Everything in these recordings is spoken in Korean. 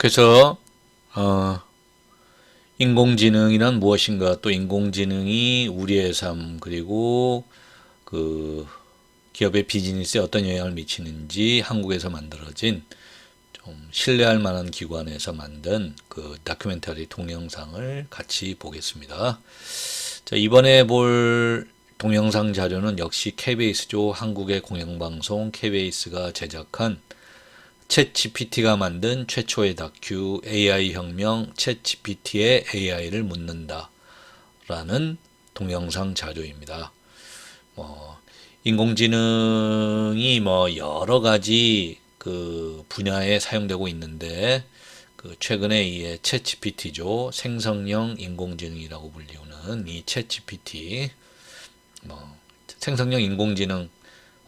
그래서 인공지능이란 무엇인가, 또 인공지능이 우리의 삶, 그리고 그 기업의 비즈니스에 어떤 영향을 미치는지 한국에서 만들어진 좀 신뢰할 만한 기관에서 만든 그 다큐멘터리 동영상을 같이 보겠습니다. 자, 이번에 볼 동영상 자료는 역시 KBS죠. 한국의 공영방송 KBS가 제작한 챗GPT가 만든 최초의 다큐 AI 혁명 챗GPT의 AI를 묻는다 라는 동영상 자료입니다. 인공지능이 여러 가지 그 분야에 사용되고 있는데 그 최근에 이 챗GPT죠. 생성형 인공지능이라고 불리우는 이 챗GPT 생성형 인공지능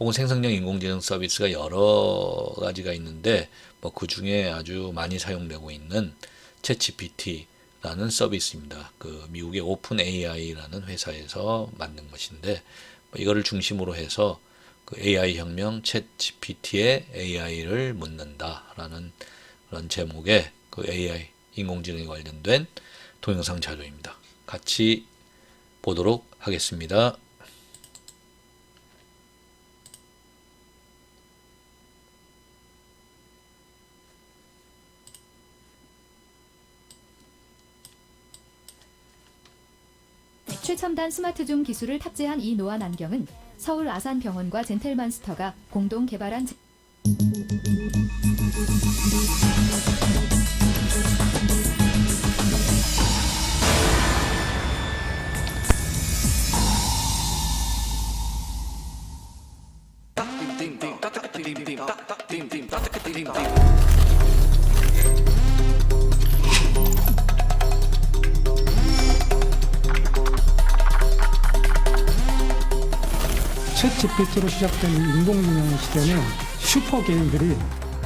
혹은 생성형 인공지능 서비스가 여러 가지가 있는데 그 중에 아주 많이 사용되고 있는 챗GPT라는 서비스입니다. 그 미국의 오픈 AI라는 회사에서 만든 것인데 이거를 중심으로 해서 그 AI 혁명 챗GPT의 AI를 묻는다라는 그런 제목의 그 AI 인공지능에 관련된 동영상 자료입니다. 같이 보도록 하겠습니다. 최첨단 스마트줌 기술을 탑재한 이 노안 안경은 서울 아산병원과 젠틀만스터가 공동 개발한 챗GPT로 시작된 인공지능 시대는 슈퍼 개인들이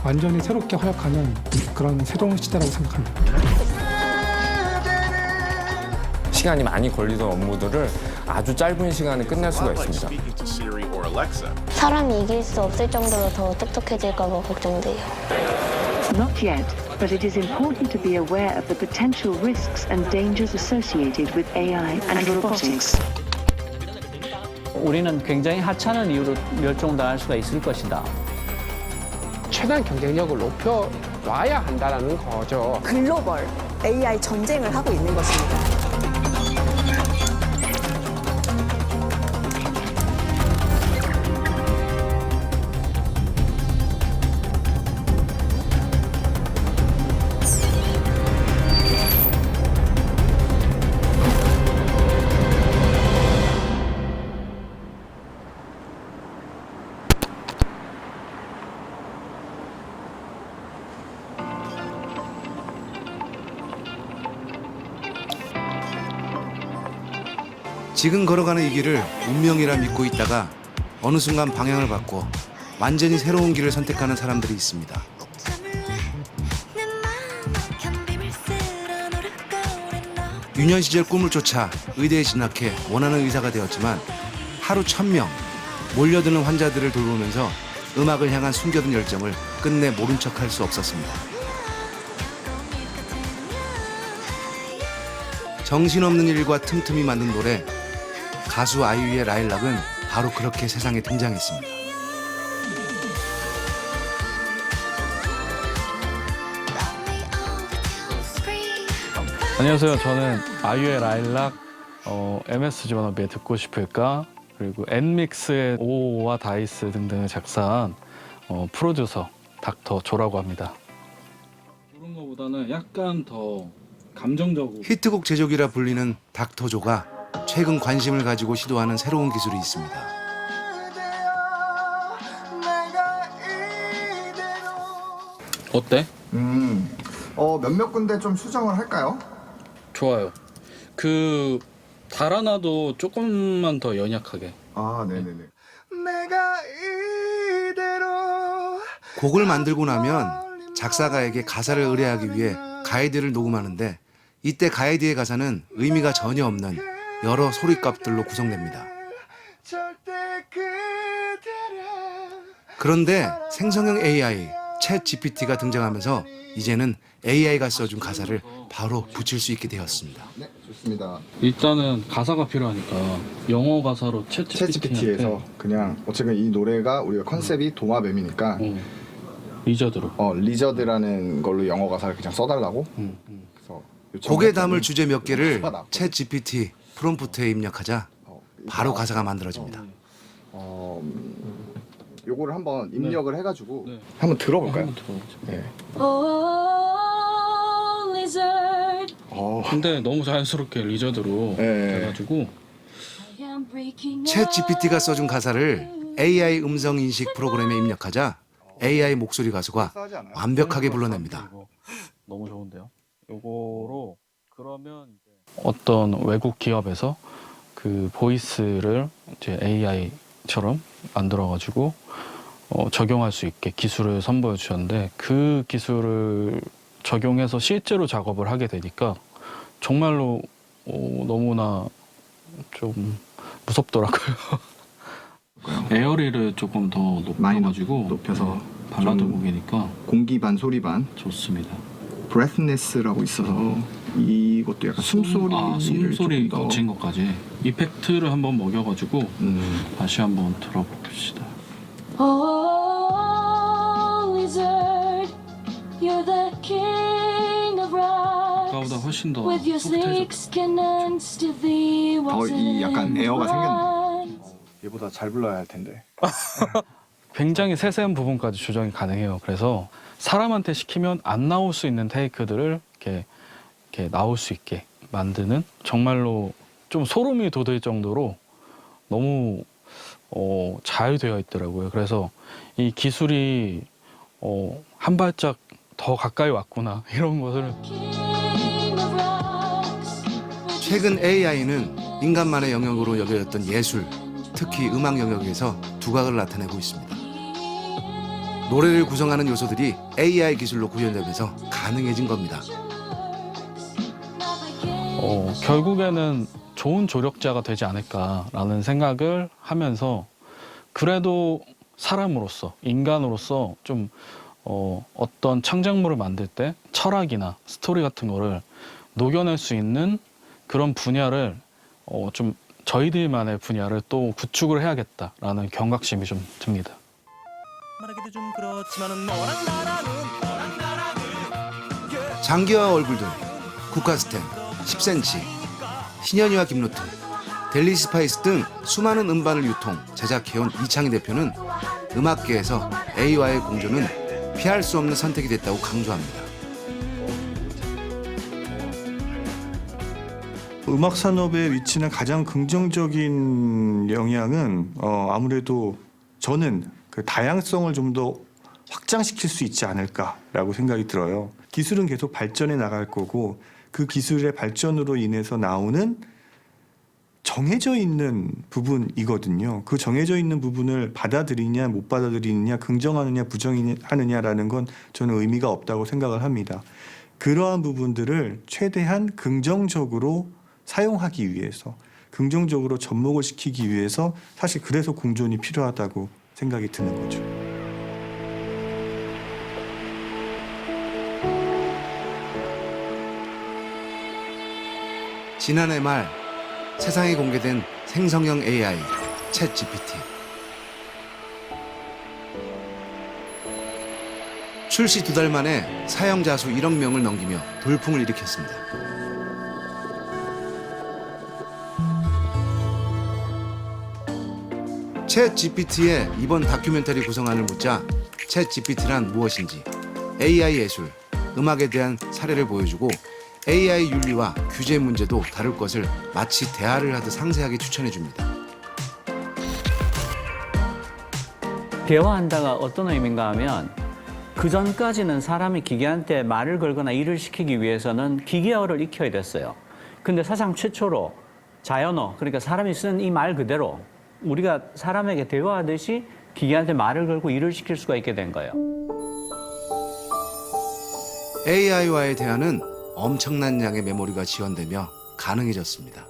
완전히 새롭게 활약하는 그런 새로운 시대라고 생각합니다. 시간이 많이 걸리던 업무들을 아주 짧은 시간에 끝낼 수가 있습니다. 사람이 이길 수 없을 정도로 더 똑똑해질까 봐 걱정돼요. Not yet, but it is important to be aware of the potential risks and dangers associated with AI and robotics. 우리는 굉장히 하찮은 이유로 멸종당할 수가 있을 것이다. 최대한 경쟁력을 높여놔야 한다는 거죠. 글로벌 AI 전쟁을 하고 있는 것입니다. 지금 걸어가는 이 길을 운명이라 믿고 있다가 어느 순간 방향을 바꿔 완전히 새로운 길을 선택하는 사람들이 있습니다. 유년 시절 꿈을 쫓아 의대에 진학해 원하는 의사가 되었지만 하루 1000명 몰려드는 환자들을 돌보면서 음악을 향한 숨겨둔 열정을 끝내 모른 척할 수 없었습니다. 정신없는 일과 틈틈이 만든 노래 가수 아이유의 라일락은 바로 그렇게 세상에 등장했습니다. 안녕하세요. 저는 아이유의 라일락, MS 지원업에 듣고 싶을까, 그리고 엔믹스의 오와 다이스 등등을 작사한 프로듀서 닥터 조라고 합니다. 그런 거보다는 약간 더 감정적으로 히트곡 제조기라 불리는 닥터조가 최근 관심을 가지고 시도하는 새로운 기술이 있습니다. 어때? 몇몇 군데 좀 수정을 할까요? 좋아요. 달아나도 조금만 더 연약하게. 아, 네네네. 내가 이대로 곡을 만들고 나면 작사가에게 가사를 의뢰하기 위해 가이드를 녹음하는데 이때 가이드의 가사는 의미가 전혀 없는 여러 소리값들로 구성됩니다. 그런데 생성형 AI 챗 GPT가 등장하면서 이제는 AI가 써준 가사를 바로 붙일 수 있게 되었습니다. 네, 좋습니다. 일단은 가사가 필요하니까 영어 가사로 챗 챗GPT에서 GPT에서 그냥 어쨌든 이 노래가 우리가 컨셉이 도마뱀이니까 리저드로 리저드라는 걸로 영어 가사를 그냥 써달라고. 그래서 곡에 담을 주제 몇 개를 챗 GPT 프롬프트에 입력하자 바로 가사가 만들어집니다. 요거를 한번 입력을 해가지고 한번 들어볼까요? 네. 근데 너무 자연스럽게 리저드로 해가지고 챗 GPT가 써준 가사를 AI 음성 인식 프로그램에 입력하자 AI 목소리 가수가 완벽하게 불러냅니다. 너무 좋은데요. 요거로 그러면 이제 어떤 외국 기업에서 그 보이스를 이제 AI처럼 만들어가지고 적용할 수 있게 기술을 선보여 주셨는데 그 기술을 적용해서 실제로 작업을 하게 되니까 정말로 너무나 좀 무섭더라고요. 에어리를 조금 더 높여가지고 높여서 발라드 곡이니까 공기 반 소리 반 좋습니다. 브레스네스라고 있어서 이것도 약간 숨소리를 숨소리 조금 더 거친 것까지 이펙트를 한번 먹여가지고 다시 한번 들어봅시다. 아까보다 훨씬 더 소프트해졌다. 이 약간 에어가 생겼네. 얘보다 잘 불러야 할 텐데. 굉장히 세세한 부분까지 조정이 가능해요. 그래서 사람한테 시키면 안 나올 수 있는 테이크들을 이렇게 나올 수 있게 만드는 정말로 좀 소름이 돋을 정도로 너무 잘 되어 있더라고요. 그래서 이 기술이 한 발짝 더 가까이 왔구나 이런 것을. 최근 AI는 인간만의 영역으로 여겨졌던 예술, 특히 음악 영역에서 두각을 나타내고 있습니다. 노래를 구성하는 요소들이 AI 기술로 구현되면서 가능해진 겁니다. 결국에는 좋은 조력자가 되지 않을까라는 생각을 하면서 그래도 사람으로서, 인간으로서 좀 어떤 창작물을 만들 때 철학이나 스토리 같은 거를 녹여낼 수 있는 그런 분야를 좀 저희들만의 분야를 또 구축을 해야겠다라는 경각심이 좀 듭니다. 장기화 얼굴들, 국카스텐, 10cm, 신현이와 김루트, 델리 스파이스 등 수많은 음반을 유통, 제작해온 이창희 대표는 음악계에서 A와의 공존은 피할 수 없는 선택이 됐다고 강조합니다. 음악 산업에 미치는 가장 긍정적인 영향은 아무래도 저는 그 다양성을 좀 더 확장시킬 수 있지 않을까라고 생각이 들어요. 기술은 계속 발전해 나갈 거고 그 기술의 발전으로 인해서 나오는 정해져 있는 부분이거든요. 그 정해져 있는 부분을 받아들이냐 못 받아들이느냐 긍정하느냐 부정하느냐라는 건 저는 의미가 없다고 생각을 합니다. 그러한 부분들을 최대한 긍정적으로 사용하기 위해서 긍정적으로 접목을 시키기 위해서 사실 그래서 공존이 필요하다고 생각이 드는 거죠. 지난해 말 세상에 공개된 생성형 AI 챗 GPT. 출시 2달 만에 사용자 수 1억 명을 넘기며 돌풍을 일으켰습니다. 챗 GPT의 이번 다큐멘터리 구성안을 묻자 챗 GPT란 무엇인지, AI 예술, 음악에 대한 사례를 보여주고 AI 윤리와 규제 문제도 다룰 것을 마치 대화를 하듯 상세하게 추천해줍니다. 대화한다가 어떤 의미인가 하면 그 전까지는 사람이 기계한테 말을 걸거나 일을 시키기 위해서는 기계어를 익혀야 됐어요. 근데 사상 최초로 자연어, 그러니까 사람이 쓴 이 말 그대로 우리가 사람에게 대화하듯이 기계한테 말을 걸고 일을 시킬 수가 있게 된 거예요. AI와의 대화는 엄청난 양의 메모리가 지원되며 가능해졌습니다.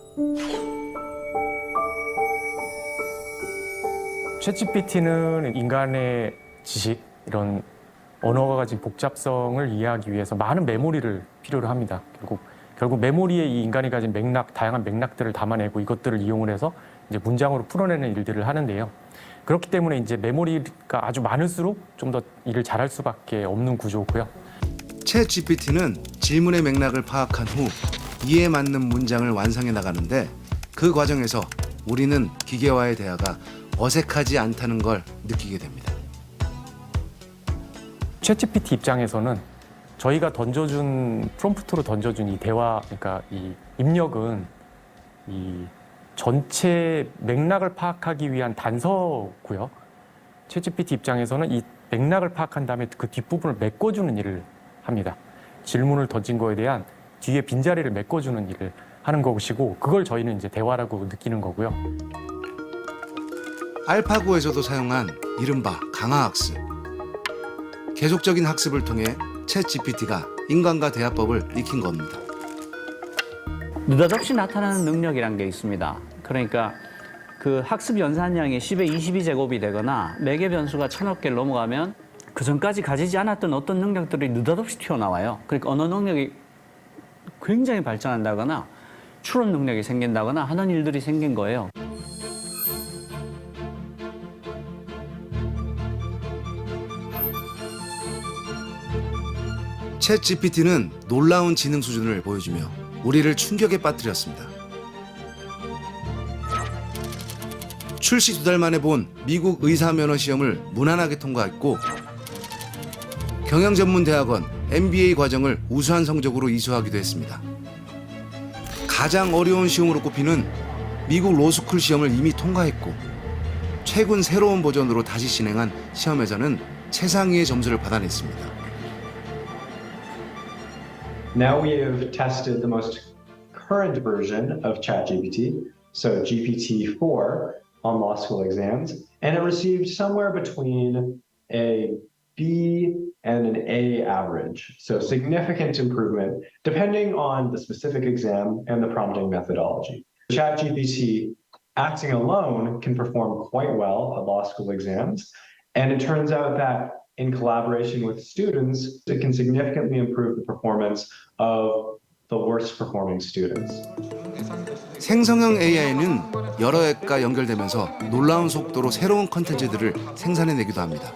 챗GPT는 인간의 지식, 이런 언어가 가진 복잡성을 이해하기 위해서 많은 메모리를 필요로 합니다. 결국 메모리에 이 인간이 가진 맥락, 다양한 맥락들을 담아내고 이것들을 이용을 해서 이제 문장으로 풀어내는 일들을 하는데요. 그렇기 때문에 이제 메모리가 아주 많을수록 좀 더 일을 잘할 수밖에 없는 구조고요. 챗 GPT는 질문의 맥락을 파악한 후 이에 맞는 문장을 완성해 나가는데 그 과정에서 우리는 기계와의 대화가 어색하지 않다는 걸 느끼게 됩니다. 챗GPT 입장에서는 저희가 프롬프트로 던져준 이 대화, 그러니까 이 입력은 이 전체 맥락을 파악하기 위한 단서고요. 챗GPT 입장에서는 이 맥락을 파악한 다음에 그 뒷부분을 메꿔주는 일을 합니다. 질문을 던진 거에 대한 뒤에 빈자리를 메꿔주는 일을 하는 것이고, 그걸 저희는 이제 대화라고 느끼는 거고요. 알파고에서도 사용한 이른바 강화학습. 계속적인 학습을 통해 챗 GPT가 인간과 대화법을 익힌 겁니다. 느닷없이 나타나는 능력이란 게 있습니다. 그러니까 그 학습 연산량이 10의 22제곱이 되거나 매개 변수가 1000억 개를 넘어가면 그 전까지 가지지 않았던 어떤 능력들이 느닷없이 튀어나와요. 그러니까 언어 능력이 굉장히 발전한다거나 추론 능력이 생긴다거나 하는 일들이 생긴 거예요. 챗 GPT는 놀라운 지능 수준을 보여주며 우리를 충격에 빠뜨렸습니다. 출시 2달 만에 본 미국 의사 면허 시험을 무난하게 통과했고 경영전문대학원 MBA 과정을 우수한 성적으로 이수하기도 했습니다. 가장 어려운 시험으로 꼽히는 미국 로스쿨 시험을 이미 통과했고 최근 새로운 버전으로 다시 진행한 시험에서는 최상위의 점수를 받아냈습니다. Now we have tested the most current version of ChatGPT, so GPT-4 on law school exams, and it received somewhere between a B and an A average, so significant improvement depending on the specific exam and the prompting methodology. ChatGPT acting alone can perform quite well at law school exams, and it turns out that in collaboration with students, it can significantly improve the performance of the worst performing students. 생성형 AI는 여러 앱과 연결되면서 놀라운 속도로 새로운 컨텐츠들을 생산해내기도 합니다.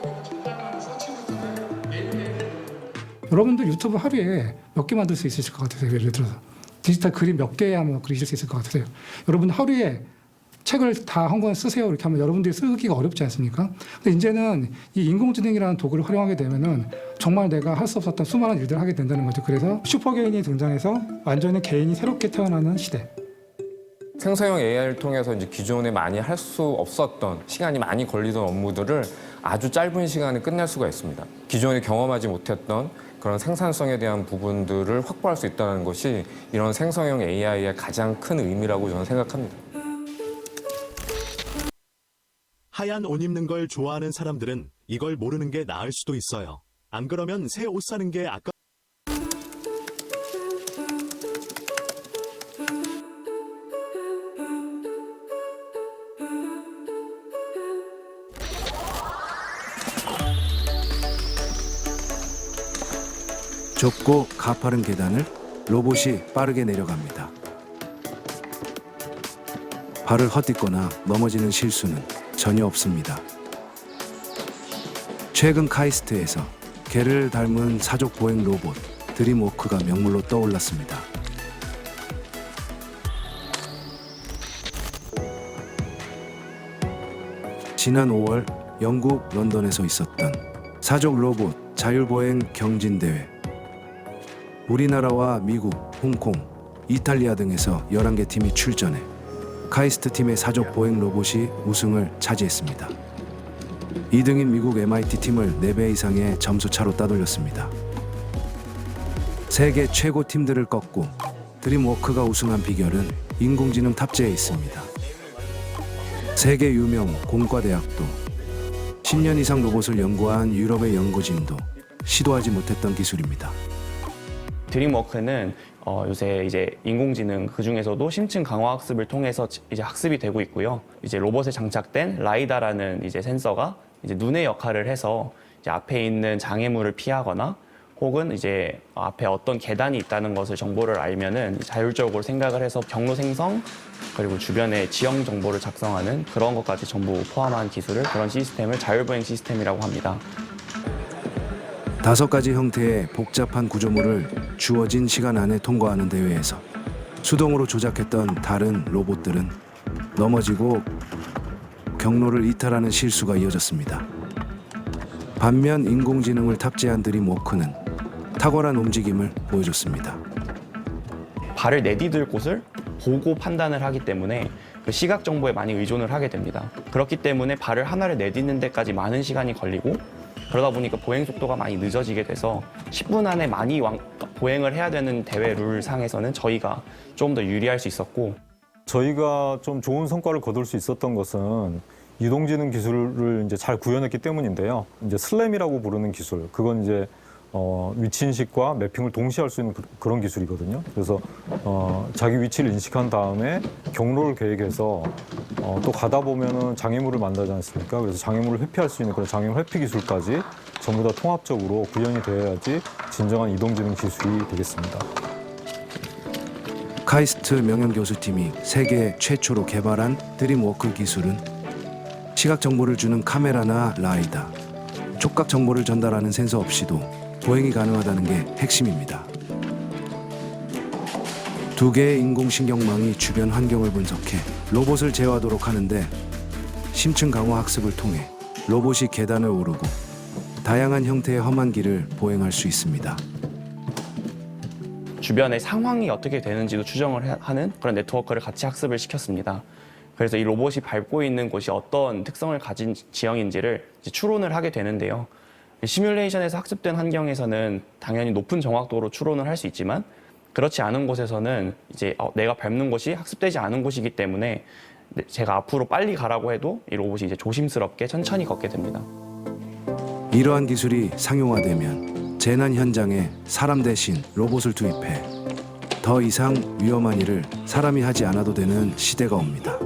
여러분들 유튜브 하루에 몇 개 만들 수 있으실 것 같으세요? 예를 들어서 디지털 그림 몇 개 하면 그리실 수 있을 것 같으세요? 여러분 하루에 책을 다 한 권 쓰세요 이렇게 하면 여러분들이 쓰기가 어렵지 않습니까? 근데 이제는 이 인공지능이라는 도구를 활용하게 되면은 정말 내가 할 수 없었던 수많은 일들을 하게 된다는 거죠. 그래서 슈퍼개인이 등장해서 완전히 개인이 새롭게 태어나는 시대. 생성형 AI를 통해서 이제 기존에 많이 할 수 없었던 시간이 많이 걸리던 업무들을 아주 짧은 시간에 끝낼 수가 있습니다. 기존에 경험하지 못했던 그런 생산성에 대한 부분들을 확보할 수 있다는 것이 이런 생성형 AI의 가장 큰 의미라고 저는 생각합니다. 하얀 옷 입는 걸 좋아하는 사람들은 이걸 모르는 게 나을 수도 있어요. 안 그러면 새 옷 사는 게 아까 좁고 가파른 계단을 로봇이 빠르게 내려갑니다. 발을 헛딛거나 넘어지는 실수는 전혀 없습니다. 최근 카이스트에서 개를 닮은 사족 보행 로봇 드림워크가 명물로 떠올랐습니다. 지난 5월 영국 런던에서 있었던 사족 로봇 자율보행 경진대회. 우리나라와 미국, 홍콩, 이탈리아 등에서 11개 팀이 출전해 카이스트 팀의 사족 보행 로봇이 우승을 차지했습니다. 2등인 미국 MIT 팀을 4배 이상의 점수차로 따돌렸습니다. 세계 최고 팀들을 꺾고 드림워크가 우승한 비결은 인공지능 탑재에 있습니다. 세계 유명 공과대학도 10년 이상 로봇을 연구한 유럽의 연구진도 시도하지 못했던 기술입니다. 드림워크는 요새 이제 인공지능 그 중에서도 심층 강화 학습을 통해서 이제 학습이 되고 있고요. 이제 로봇에 장착된 라이다라는 이제 센서가 이제 눈의 역할을 해서 이제 앞에 있는 장애물을 피하거나 혹은 이제 앞에 어떤 계단이 있다는 것을 정보를 알면은 자율적으로 생각을 해서 경로 생성 그리고 주변의 지형 정보를 작성하는 그런 것까지 전부 포함한 기술을 그런 시스템을 자율보행 시스템이라고 합니다. 5가지 형태의 복잡한 구조물을 주어진 시간 안에 통과하는 대회에서 수동으로 조작했던 다른 로봇들은 넘어지고 경로를 이탈하는 실수가 이어졌습니다. 반면 인공지능을 탑재한 드림워크는 탁월한 움직임을 보여줬습니다. 발을 내디딜 곳을 보고 판단을 하기 때문에 그 시각 정보에 많이 의존을 하게 됩니다. 그렇기 때문에 발을 하나를 내딛는 데까지 많은 시간이 걸리고 그러다 보니까 보행 속도가 많이 늦어지게 돼서 10분 안에 많이 보행을 해야 되는 대회 룰상에서는 저희가 좀 더 유리할 수 있었고 저희가 좀 좋은 성과를 거둘 수 있었던 것은 이동지능 기술을 이제 잘 구현했기 때문인데요. 이제 슬램이라고 부르는 기술, 그건 이제 위치 인식과 매핑을 동시에 할 수 있는 그런 기술이거든요. 그래서 자기 위치를 인식한 다음에 경로를 계획해서 또 가다 보면은 장애물을 만나지 않습니까? 그래서 장애물을 회피할 수 있는 그런 장애물 회피 기술까지 전부 다 통합적으로 구현이 되어야지 진정한 이동지능 기술이 되겠습니다. 카이스트 명연교수팀이 세계 최초로 개발한 드림워크 기술은 시각 정보를 주는 카메라나 라이다, 촉각 정보를 전달하는 센서 없이도 보행이 가능하다는 게 핵심입니다. 2개의 인공신경망이 주변 환경을 분석해 로봇을 제어하도록 하는데 심층 강화 학습을 통해 로봇이 계단을 오르고 다양한 형태의 험한 길을 보행할 수 있습니다. 주변의 상황이 어떻게 되는지도 추정을 하는 그런 네트워크를 같이 학습을 시켰습니다. 그래서 이 로봇이 밟고 있는 곳이 어떤 특성을 가진 지형인지를 이제 추론을 하게 되는데요. 시뮬레이션에서 학습된 환경에서는 당연히 높은 정확도로 추론을 할 수 있지만 그렇지 않은 곳에서는 이제 내가 밟는 곳이 학습되지 않은 곳이기 때문에 제가 앞으로 빨리 가라고 해도 이 로봇이 이제 조심스럽게 천천히 걷게 됩니다. 이러한 기술이 상용화되면 재난 현장에 사람 대신 로봇을 투입해 더 이상 위험한 일을 사람이 하지 않아도 되는 시대가 옵니다.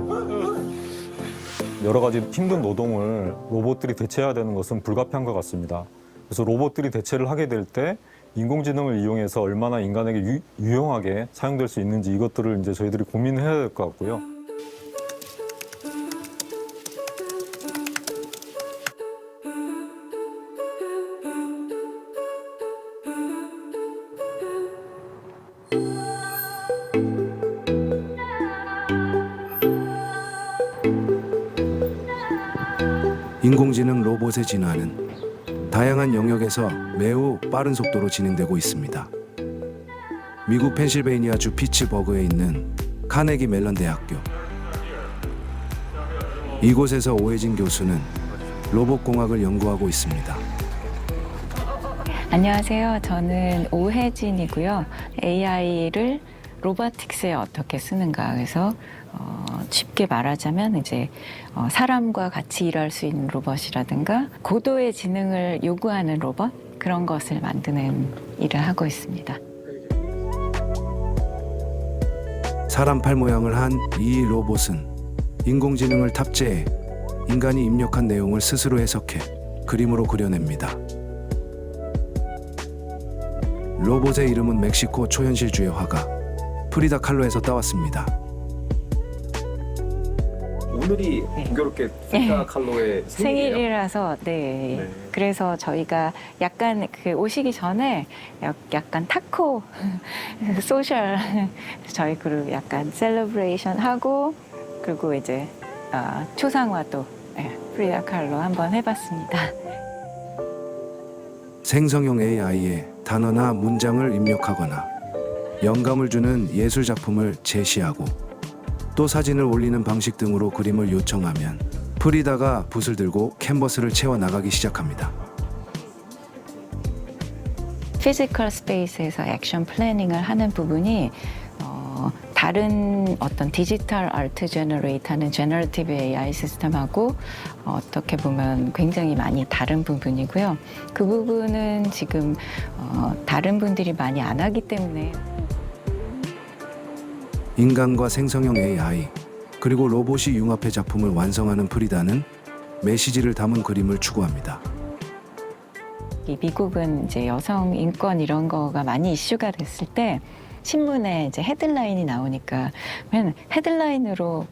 여러 가지 힘든 노동을 로봇들이 대체해야 되는 것은 불가피한 것 같습니다. 그래서 로봇들이 대체를 하게 될 때 인공지능을 이용해서 얼마나 인간에게 유용하게 사용될 수 있는지 이것들을 이제 저희들이 고민해야 될 것 같고요. 인공지능 로봇의 진화는 다양한 영역에서 매우 빠른 속도로 진행되고 있습니다. 미국 펜실베이니아주 피츠버그에 있는 카네기 멜론 대학교. 이곳에서 오혜진 교수는 로봇공학을 연구하고 있습니다. 안녕하세요. 저는 오혜진이고요. AI를 로보틱스에 어떻게 쓰는가. 그래서 쉽게 말하자면 이제 사람과 같이 일할 수 있는 로봇이라든가 고도의 지능을 요구하는 로봇 그런 것을 만드는 일을 하고 있습니다. 사람 팔 모양을 한 이 로봇은 인공지능을 탑재해 인간이 입력한 내용을 스스로 해석해 그림으로 그려냅니다. 로봇의 이름은 멕시코 초현실주의 화가 프리다 칼로에서 따왔습니다. 오늘이 공교롭게 프리다 칼로의 생일이라서 네. 그래서 저희가 약간 그 오시기 전에 약간 타코 소셜 저희 그룹 약간 셀러브레이션 하고 그리고 이제 초상화도 프리다 칼로 한번 해봤습니다. 생성형 AI에 단어나 문장을 입력하거나 영감을 주는 예술 작품을 제시하고 또 사진을 올리는 방식 등으로 그림을 요청하면 프리다가 붓을 들고 캔버스를 채워 나가기 시작합니다. 피지컬 스페이스에서 액션 플래닝을 하는 부분이 다른 어떤 디지털 아트 제너레이트하는 제너러티브 AI 시스템하고 어떻게 보면 굉장히 많이 다른 부분이고요. 그 부분은 지금 다른 분들이 많이 안 하기 때문에 인간과 생성형 AI 그리고 로봇이 융합해 작품을 완성하는 프리다는 메시지를 담은 그림을 추구합니다. 이 미국은 이제 여성 인권 이런 거가 많이 이슈가 됐을 때 신문에 이제 헤드라인이 나오니까 그러면 헤드라인으로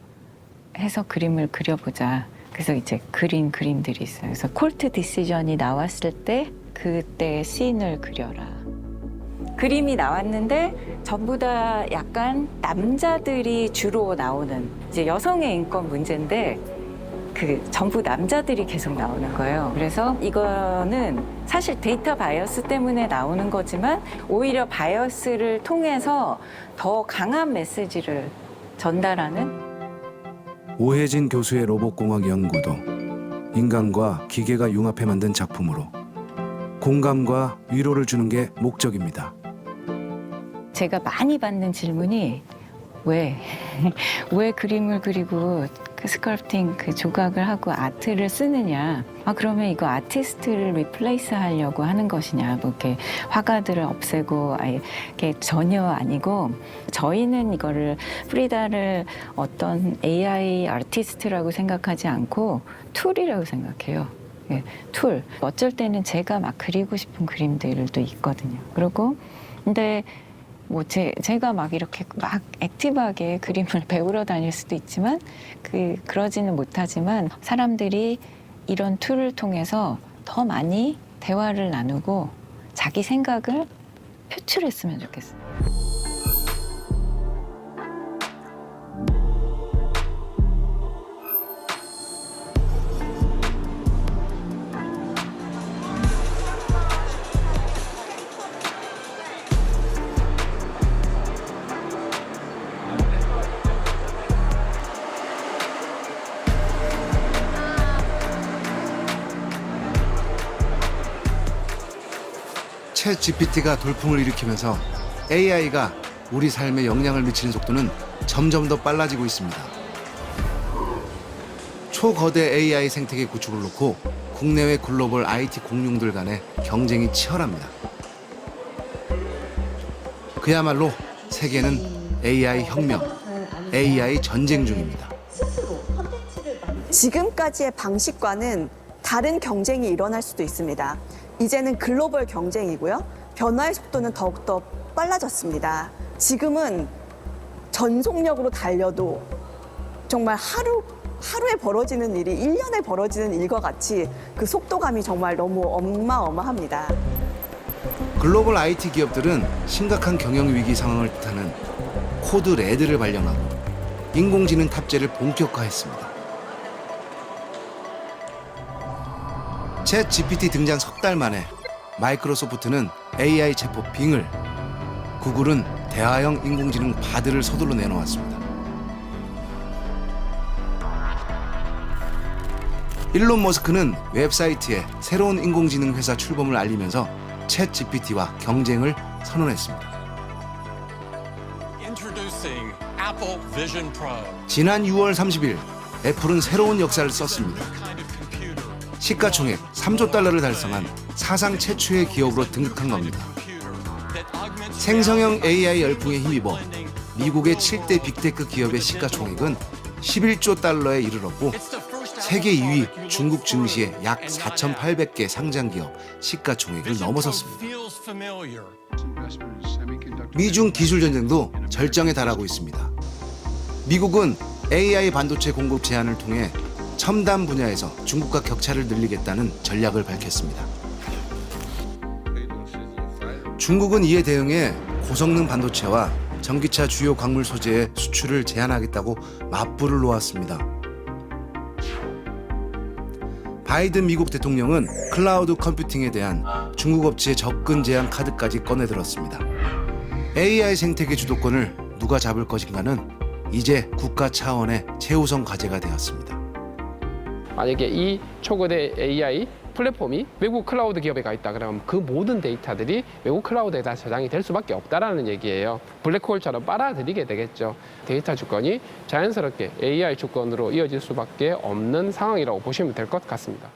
해서 그림을 그려보자. 그래서 이제 그린 그림들이 있어요. 그래서 콜트 디시전이 나왔을 때 그때 씬을 그려라. 그림이 나왔는데 전부 다 약간 남자들이 주로 나오는 이제 여성의 인권 문제인데 그 전부 남자들이 계속 나오는 거예요. 그래서 이거는 사실 데이터 바이어스 때문에 나오는 거지만 오히려 바이어스를 통해서 더 강한 메시지를 전달하는 오혜진 교수의 로봇공학 연구도 인간과 기계가 융합해 만든 작품으로 공감과 위로를 주는 게 목적입니다. 제가 많이 받는 질문이 왜 그림을 그리고 그 스컬프팅 그 조각을 하고 아트를 쓰느냐. 그러면 이거 아티스트를 리플레이스 하려고 하는 것이냐. 뭐 이렇게 화가들을 없애고 아예 이게 전혀 아니고 저희는 이거를 프리다를 어떤 AI 아티스트라고 생각하지 않고 툴이라고 생각해요. 예, 툴. 어쩔 때는 제가 막 그리고 싶은 그림들도 있거든요. 그리고 근데 뭐 제가 막 이렇게 막 액티브하게 그림을 배우러 다닐 수도 있지만 그러지는 못하지만 사람들이 이런 툴을 통해서 더 많이 대화를 나누고 자기 생각을 표출했으면 좋겠어요. 챗 GPT가 돌풍을 일으키면서 AI가 우리 삶에 영향을 미치는 속도는 점점 더 빨라지고 있습니다. 초거대 AI 생태계 구축을 놓고 국내외 글로벌 IT 공룡들 간의 경쟁이 치열합니다. 그야말로 세계는 AI 혁명, AI 전쟁 중입니다. 지금까지의 방식과는 다른 경쟁이 일어날 수도 있습니다. 이제는 글로벌 경쟁이고요. 변화의 속도는 더욱더 빨라졌습니다. 지금은 전속력으로 달려도 정말 하루에 벌어지는 일이 1년에 벌어지는 일과 같이 그 속도감이 정말 너무 어마어마합니다. 글로벌 IT 기업들은 심각한 경영 위기 상황을 뜻하는 코드 레드를 발견하고 인공지능 탑재를 본격화했습니다. 챗 GPT 등장 석 달 만에 마이크로소프트는 AI 챗봇 빙을, 구글은 대화형 인공지능 바드를 서둘러 내놓았습니다. 일론 머스크는 웹사이트에 새로운 인공지능 회사 출범을 알리면서 챗 GPT와 경쟁을 선언했습니다. 지난 6월 30일 애플은 새로운 역사를 썼습니다. 시가총액 3조 달러를 달성한 사상 최초의 기업으로 등극한 겁니다. 생성형 AI 열풍에 힘입어 미국의 7대 빅테크 기업의 시가총액은 11조 달러에 이르렀고 세계 2위 중국 증시의 약 4,800개 상장 기업 시가총액을 넘어섰습니다. 미중 기술 전쟁도 절정에 달하고 있습니다. 미국은 AI 반도체 공급 제한을 통해 첨단 분야에서 중국과 격차를 늘리겠다는 전략을 밝혔습니다. 중국은 이에 대응해 고성능 반도체와 전기차 주요 광물 소재의 수출을 제한하겠다고 맞불을 놓았습니다. 바이든 미국 대통령은 클라우드 컴퓨팅에 대한 중국 업체의 접근 제한 카드까지 꺼내들었습니다. AI 생태계 주도권을 누가 잡을 것인가는 이제 국가 차원의 최우선 과제가 되었습니다. 만약에 이 초거대 AI 플랫폼이 외국 클라우드 기업에 가 있다 그러면 그 모든 데이터들이 외국 클라우드에다 저장이 될 수밖에 없다라는 얘기예요. 블랙홀처럼 빨아들이게 되겠죠. 데이터 주권이 자연스럽게 AI 주권으로 이어질 수밖에 없는 상황이라고 보시면 될 것 같습니다.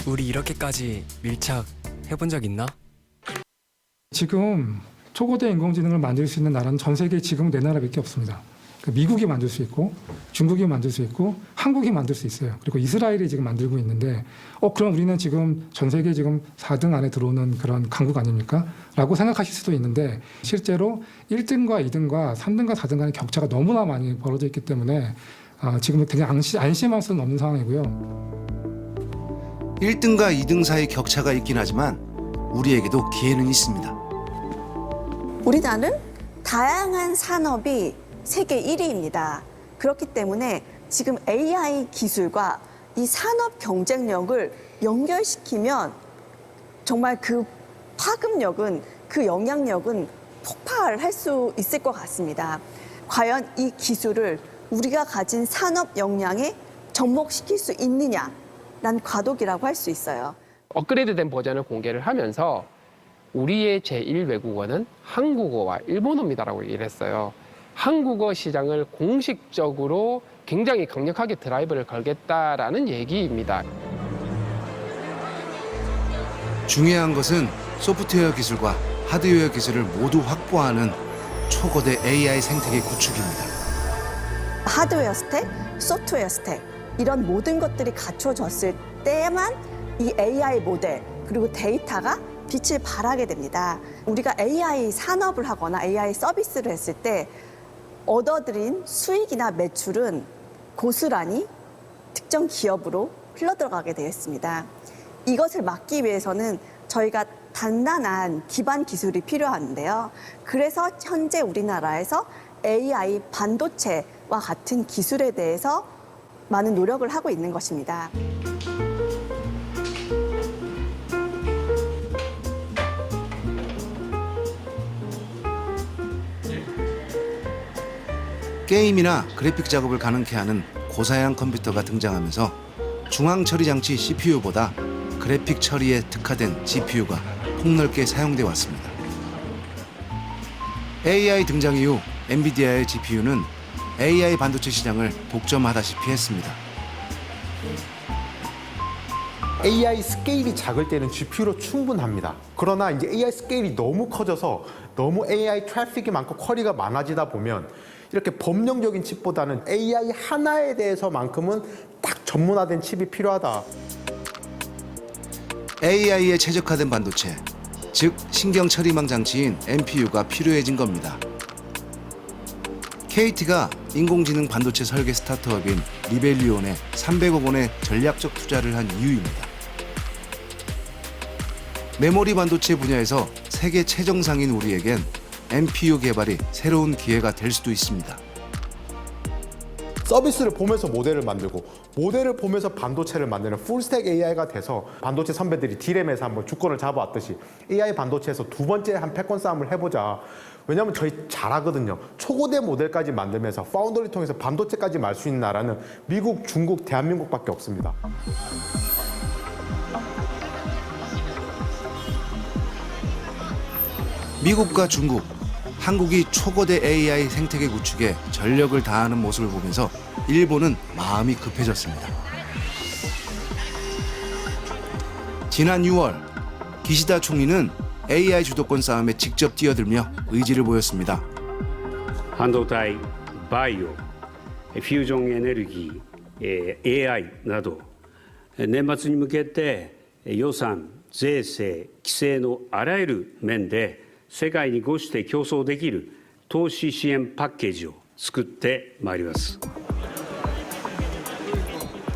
우리 이렇게까지 밀착해본 적 있나? 지금 초거대 인공지능을 만들 수 있는 나라는 전 세계에 지금 네 나라밖에 없습니다. 미국이 만들 수 있고 중국이 만들 수 있고 한국이 만들 수 있어요. 그리고 이스라엘이 지금 만들고 있는데 그럼 우리는 지금 전 세계 지금 4등 안에 들어오는 그런 강국 아닙니까? 라고 생각하실 수도 있는데 실제로 1등과 2등과 3등과 4등 간의 격차가 너무나 많이 벌어져 있기 때문에 지금 되게 안심할 수는 없는 상황이고요. 1등과 2등 사이 격차가 있긴 하지만 우리에게도 기회는 있습니다. 우리나라는 다양한 산업이 세계 1위입니다. 그렇기 때문에 지금 AI 기술과 이 산업 경쟁력을 연결시키면 정말 그 파급력은, 그 영향력은 폭발할 수 있을 것 같습니다. 과연 이 기술을 우리가 가진 산업 역량에 접목시킬 수 있느냐라는 과도기라고 할 수 있어요. 업그레이드된 버전을 공개를 하면서 우리의 제1외국어는 한국어와 일본어입니다라고 얘기를 했어요. 한국어 시장을 공식적으로 굉장히 강력하게 드라이브를 걸겠다라는 얘기입니다. 중요한 것은 소프트웨어 기술과 하드웨어 기술을 모두 확보하는 초거대 AI 생태계 구축입니다. 하드웨어 스택, 소프트웨어 스택 이런 모든 것들이 갖춰졌을 때만 이 AI 모델 그리고 데이터가 빛을 발하게 됩니다. 우리가 AI 산업을 하거나 AI 서비스를 했을 때 얻어들인 수익이나 매출은 고스란히 특정 기업으로 흘러들어가게 되어 있습니다. 이것을 막기 위해서는 저희가 단단한 기반 기술이 필요한데요. 그래서 현재 우리나라에서 AI 반도체와 같은 기술에 대해서 많은 노력을 하고 있는 것입니다. 게임이나 그래픽 작업을 가능케 하는 고사양 컴퓨터가 등장하면서 중앙 처리 장치 CPU보다 그래픽 처리에 특화된 GPU가 폭넓게 사용돼 왔습니다. AI 등장 이후 엔비디아의 GPU는 AI 반도체 시장을 독점하다시피 했습니다. AI 스케일이 작을 때는 GPU로 충분합니다. 그러나 이제 AI 스케일이 너무 커져서 너무 AI 트래픽이 많고 쿼리가 많아지다 보면 이렇게 범용적인 칩보다는 AI 하나에 대해서만큼은 딱 전문화된 칩이 필요하다. AI에 최적화된 반도체, 즉 신경 처리망 장치인 NPU가 필요해진 겁니다. KT가 인공지능 반도체 설계 스타트업인 리벨리온에 300억 원의 전략적 투자를 한 이유입니다. 메모리 반도체 분야에서 세계 최정상인 우리에겐 NPU 개발이 새로운 기회가 될 수도 있습니다. 서비스를 보면서 모델을 만들고 모델을 보면서 반도체를 만드는 풀스택 AI가 돼서 반도체 선배들이 D램에서 한번 주권을 잡아왔듯이 AI 반도체에서 두 번째 한 패권 싸움을 해보자. 왜냐하면 저희 잘하거든요. 초고대 모델까지 만들면서 파운더리 통해서 반도체까지 말 수 있는 나라는 미국, 중국, 대한민국밖에 없습니다. 미국과 중국, 한국이 초거대 AI 생태계 구축에 전력을 다하는 모습을 보면서 일본은 마음이 급해졌습니다. 지난 6월 기시다 총리는 AI 주도권 싸움에 직접 뛰어들며 의지를 보였습니다. 半導体、バイオ、フュージョンエネルギー、AI など年末に向けて予算、税制、規制のあらゆる面で世界にごして競争できる投資支援パッケージを作ってまいります。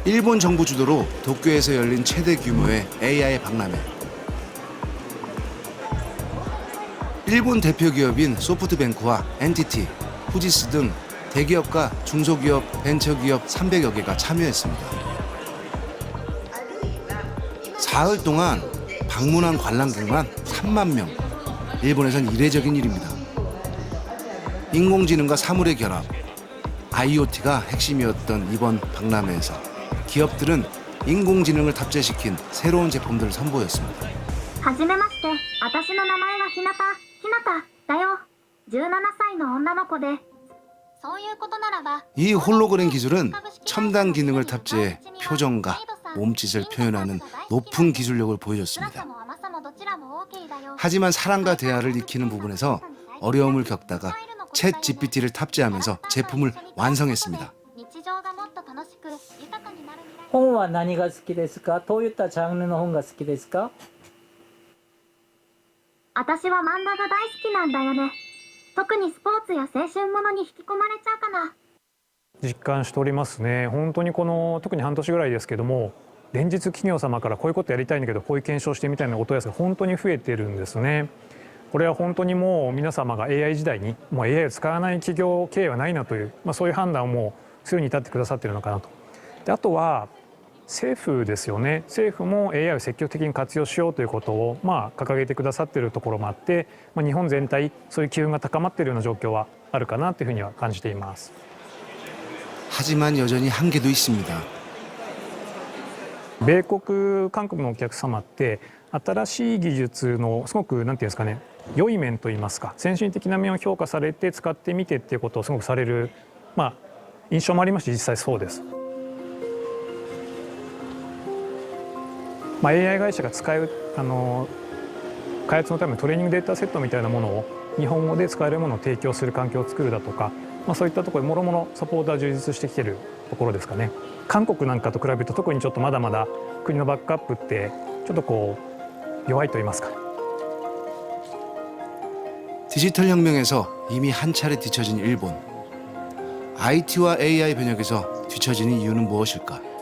일본 정부 주도로 도쿄에서 열린 최대 규모의 AI 박람회. 일본 대표 기업인 소프트뱅크와 NTT, 후지스 등 대기업과 중소기업, 벤처기업 300여 개가 참여했습니다. 사흘 동안 방문한 관람객만 3만 명. 일본에선 이례적인 일입니다. 인공지능과 사물의 결합, IoT가 핵심이었던 이번 박람회에서 기업들은 인공지능을 탑재시킨 새로운 제품들을 선보였습니다. はじめまして、私の名前はひなただよ。17歳の女の子で。そういうことならば。 이 홀로그램 기술은 첨단 기능을 탑재해 표정과 몸짓을 표현하는 높은 기술력을 보여줬습니다. 하지만 사람과 대화를 익히는 부분에서 어려움을 겪다가 챗 GPT를 탑재하면서 제품을 완성했습니다. 日常がもっと楽しく豊かになる未来本は何が好きですか？どういったジャンルの本が好きですか？私は漫画が大好きなんだよね。特にスポーツや青春ものに引き込まれちゃうかな。実感しておりますね。本当にこの特に半年ぐらいですけども、連日企業様からこういうことやりたいんだけどこういう検証してみたいなお問い合わせが本当に増えてるんですね。これは本当にもう皆様が AI 時代にもう AI を使わない企業経営はないなという、そういう判断をもうするに至ってくださっているのかなと。であとは政府ですよね。政府も AI を積極的に活用しようということを掲げてくださっているところもあって、日本全体そういう機運が高まっているような状況はあるかなというふうには感じています。 하지만 여전히 한계도 있습니다. 米国、韓国のお客様って新しい技術のすごくなんていうんですかね、良い面といいますか、先進的な面を評価されて使ってみてっていうことをすごくされる、印象もありますし実際そうです。AI 会社が使う開発のためのトレーニングデータセットみたいなものを日本語で使えるものを提供する環境を作るだとか、そういったところでもろもろサポートは充実してきているところですかね。韓国なんかと比べると特にちょっとまだまだ国のバックアップってちょっとこう弱いと言いますか。 디지털 혁명에서 이미 한 차례 뒤처진 일본. IT와 AI 변혁에서 뒤처지는 이유는 무엇일까?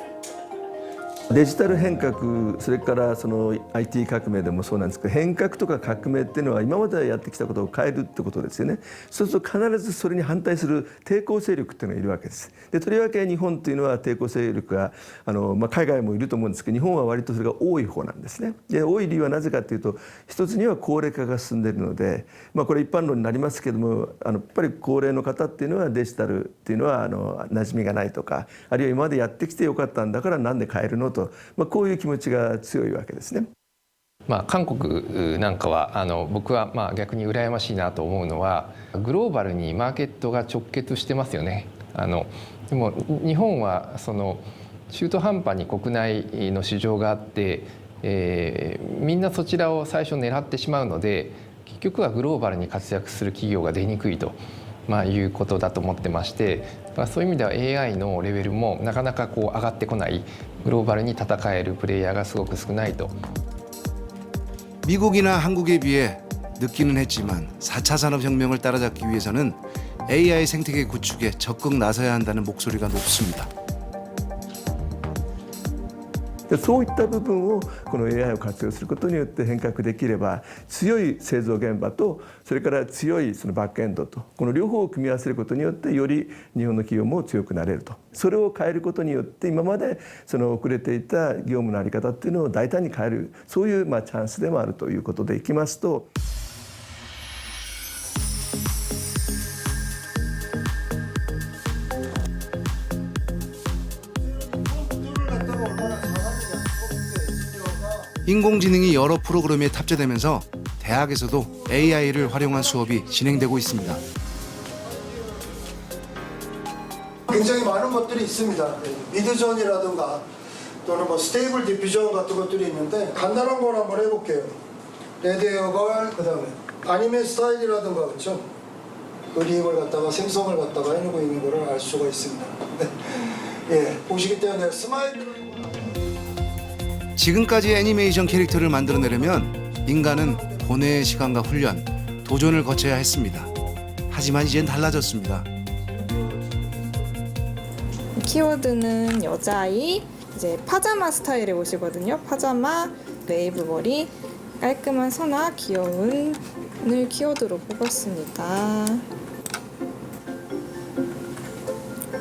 デジタル変革、それからその IT 革命でもそうなんですけど、変革とか革命っていうのは今までやってきたことを変えるってことですよね。そうすると必ずそれに反対する抵抗勢力っていうのがいるわけです。でとりわけ日本というのは抵抗勢力が海外もいると思うんですけど、日本は割とそれが多い方なんですね。で多い理由はなぜかというと、一つには高齢化が進んでいるので、これ一般論になりますけども、やっぱり高齢の方っていうのはデジタルっていうのは馴染みがないとか、あるいは今までやってきてよかったんだからなんで変えるのと、こういう気持ちが強いわけですね。韓国なんかは僕は逆に羨ましいなと思うのは、グローバルにマーケットが直結してますよね。でも日本はその中途半端に国内の市場があって、みんなそちらを最初狙ってしまうので、結局はグローバルに活躍する企業が出にくいと。いうことだと思ってまして、そういう意味では AI のレベルもなかなか上がってこない、グローバルに戦えるプレイヤーがすごく少ないと。 미국이나 한국에 비해 늦기는 했지만 4차 산업혁명을 따라잡기 위해서는 AI 생태계 구축에 적극 나서야 한다는 목소리가 높습니다. そういった部分をこの AI を活用することによって変革できれば、強い製造現場とそれから強いそのバックエンドと、この両方を組み合わせることによってより日本の企業も強くなれると。それを変えることによって今までその遅れていた業務の在り方っていうのを大胆に変える、そういうチャンスでもあるということでいきますと。 인공지능이 여러 프로그램에 탑재되면서 대학에서도 AI를 활용한 수업이 진행되고 있습니다. 굉장히 많은 것들이 있습니다. 미드존이라든가 또는 스테이블 디퓨전 같은 것들이 있는데 간단한 걸 한번 해볼게요. 레드에어걸, 그다음에 아니메 스타일이라든가 그렇죠? 그림을 갖다가 생성을 갖다가 해놓고 있는 거를 알 수가 있습니다. 예, 보시기 때문에 스마일을 지금까지 애니메이션 캐릭터를 만들어내려면 인간은 고뇌의 시간과 훈련, 도전을 거쳐야 했습니다. 하지만 이젠 달라졌습니다. 키워드는 여자아이, 이제 파자마 스타일의 옷이거든요. 파자마, 웨이브 머리, 깔끔한 선화, 귀여운을 키워드로 뽑았습니다.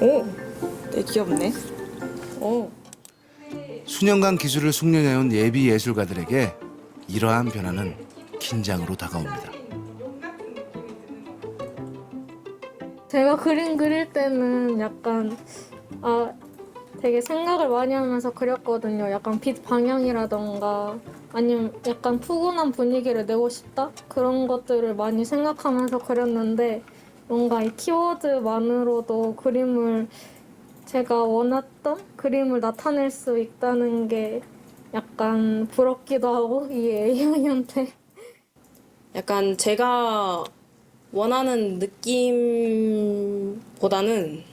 오, 되게 귀엽네. 오. 수년간 기술을 숙련해온 예비 예술가들에게 이러한 변화는 긴장으로 다가옵니다. 제가 그림 그릴 때는 약간 되게 생각을 많이 하면서 그렸거든요. 약간 빛 방향이라던가 아니면 약간 푸근한 분위기를 내고 싶다? 그런 것들을 많이 생각하면서 그렸는데 뭔가 이 키워드만으로도 그림을 제가 원했던 그림을 나타낼 수 있다는 게 약간 부럽기도 하고 이 AI한테 약간 제가 원하는 느낌보다는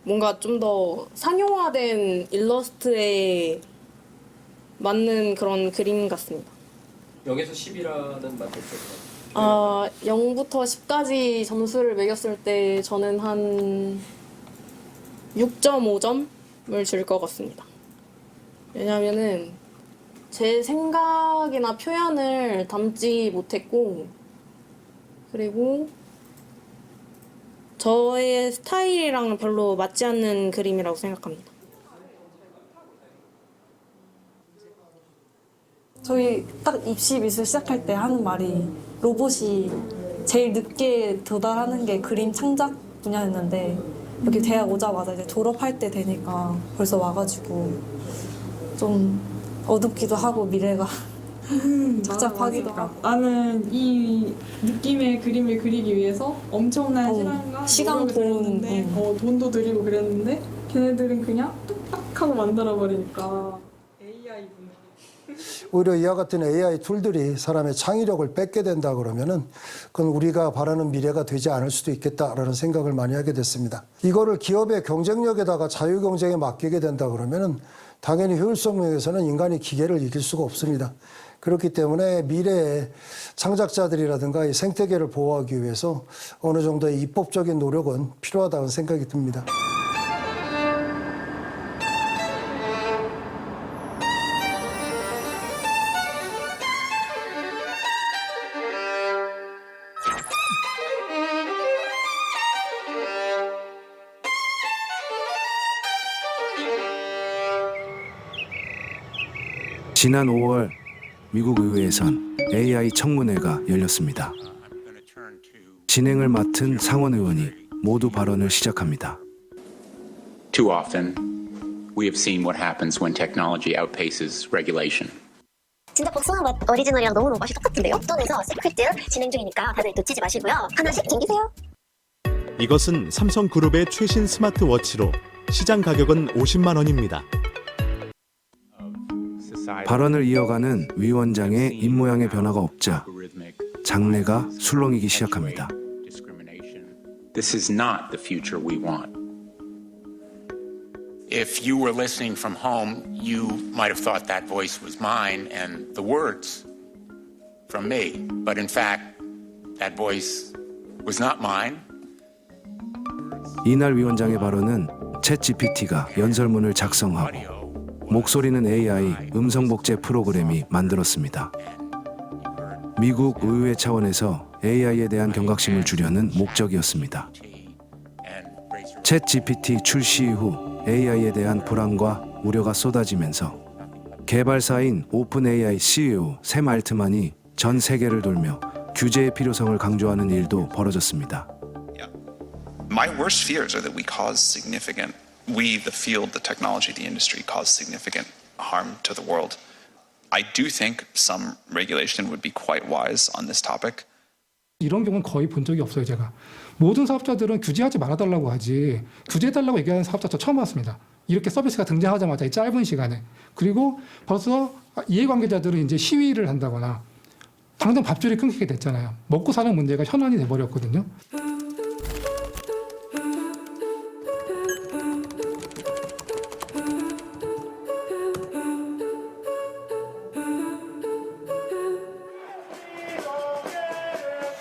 뭔가 좀 더 상용화된 일러스트에 맞는 그런 그림 같습니다. 0에서 10이라는 만점이요. 0부터 10까지 점수를 매겼을 때 저는 한 6.5점을 줄 것 같습니다. 왜냐면은 제 생각이나 표현을 담지 못했고, 그리고 저의 스타일이랑 별로 맞지 않는 그림이라고 생각합니다. 저희 딱 입시 미술 시작할 때 하는 말이 로봇이 제일 늦게 도달하는 게 그림 창작 분야였는데 여기 대학 오자마자 이제 졸업할 때 되니까 벌써 와가지고 좀 어둡기도 하고 미래가 착잡하기도 하고. 나는 이 느낌의 그림을 그리기 위해서 엄청난 시간과 시간, 노력을 들였는데 돈도 들이고 그랬는데 걔네들은 그냥 뚝딱 하고 만들어버리니까 AI구나. 오히려 이와 같은 AI 툴들이 사람의 창의력을 뺏게 된다 그러면은 그건 우리가 바라는 미래가 되지 않을 수도 있겠다라는 생각을 많이 하게 됐습니다. 이거를 기업의 경쟁력에다가 자유 경쟁에 맡기게 된다 그러면은 당연히 효율성 면에서는 인간이 기계를 이길 수가 없습니다. 그렇기 때문에 미래의 창작자들이라든가 이 생태계를 보호하기 위해서 어느 정도의 입법적인 노력은 필요하다는 생각이 듭니다. 지난 5월 미국 의회에선 AI 청문회가 열렸습니다. 진행을 맡은 상원 의원이 모두 발언을 시작합니다. Too often, we have seen what happens when technology outpaces regulation. 진짜 복숭아 맛 오리지널이랑 너무 맛이 똑같은데요? 앱톤에서 시크릿 진행 중이니까 다들 놓치지 마시고요. 하나씩 챙기세요. 이것은 삼성그룹의 최신 스마트워치로 시장 가격은 50만 원입니다. 발언을 이어가는 위원장의 입모양의 변화가 없자 장내가 술렁이기 시작합니다. This is not the future we want. If you were listening from home, you might have thought that voice was mine and the words from me. But in fact, that voice was not mine. 이날 위원장의 발언은 챗GPT가 연설문을 작성하고 목소리는 AI 음성 복제 프로그램이 만들었습니다. 미국 의회 차원에서 AI에 대한 경각심을 주려는 목적이었습니다. 챗GPT 출시 이후 AI에 대한 불안과 우려가 쏟아지면서 개발사인 오픈AI CEO 샘 알트만이 전 세계를 돌며 규제의 필요성을 강조하는 일도 벌어졌습니다. My worst fears are that we, the field, the technology, the industry, cause significant harm to the world. I do think some regulation would be quite wise on this topic. 이런 경우는 거의 본 적이 없어요, 제가. 모든 사업자들은 규제하지 말아달라고 하지 규제해달라고 얘기하는 사업자 저 처음 봤습니다. 이렇게 서비스가 등장하자마자 이 짧은 시간에. 그리고 벌써 이해관계자들은 이제 시위를 한다거나 당장 밥줄이 끊기게 됐잖아요. 먹고 사는 문제가 현안이 돼버렸거든요.